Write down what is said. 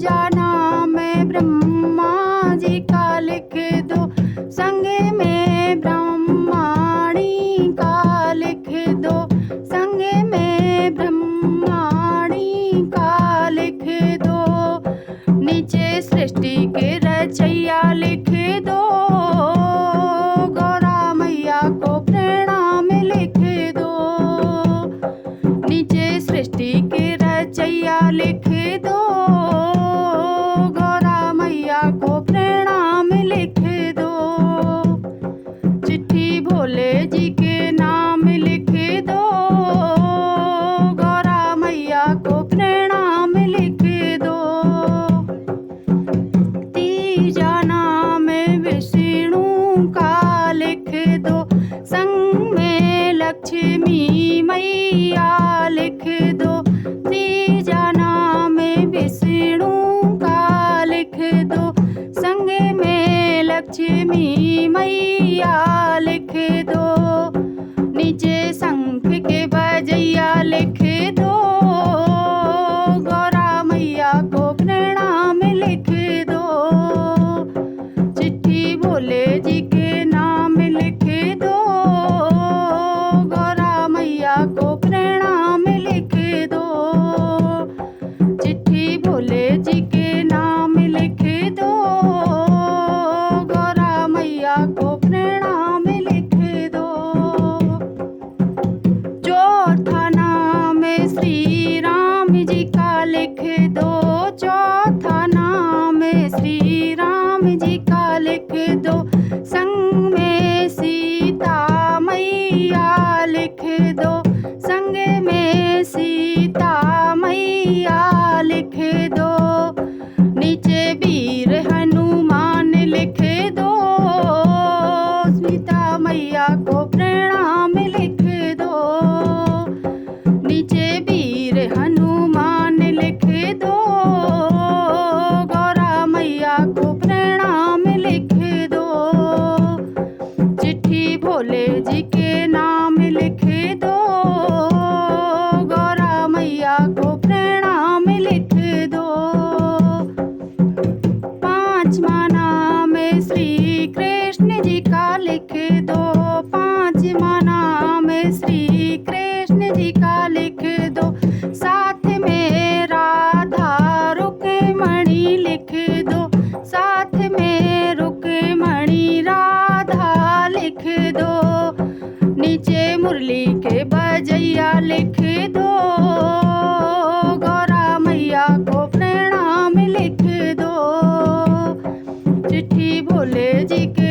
तीजा नाम ब्रह्मा जी का लिख दो, संग में ब्रह्माणी का लिख दो, संग में ब्रह्माणी का लिख दो। नीचे सृष्टि के रचैया लिख दो, गौरा मैया को प्रणाम लिख दो। नीचे सृष्टि के रचैया लिख दो, गौरा मैया को प्रणाम लिख दो। चिट्ठी भोले जी के नाम लिख दो, गौरा मैया को प्रणाम लिख दो। तीजा नाम विष्णु का लिख दो, संग में लक्ष्मी मैया लिख दो। तीजा नाम विष्णु का लिख दो, संग में लक्ष्मी मैया लिख दो। नीचे शंख के बजैया लिख दो, गौरा मैया को प्रणाम लिख दो। चिट्ठी भोले जी के नाम लिख दो, गौरा मैया को प्रणाम लिख दो। चिट्ठी भोले जी के नाम लिख दो, गौरा मैया को प्रणाम लिख दो। चौथा नाम श्री राम जी का लिख दो, चौथा नाम श्री राम जी का लिख दो। संग में सीता मैया लिख दो, संग में सीता मैया लिख दो। नीचे वीर हनुमान लिख दो, सीता मैया को प्रणाम लिख दो। नीचे वीर हनुमान लिख दो, गौरा मैया को प्रणाम लिख दो। चिट्ठी भोले जी के नाम लिख दो, गौरा मैया को प्रणाम लिख दो। पांचवा नाम श्री कृष्ण जी का लिख दो, पांचवा नाम श्री कृष्ण जी का लिख दो। साथ में राधा रुक्मणी लिख दो, साथ में रुक्मणी राधा लिख दो। नीचे मुरली के बजैया लिख दो, गौरा मैया को प्रणाम लिख दो। चिट्ठी भोले जी के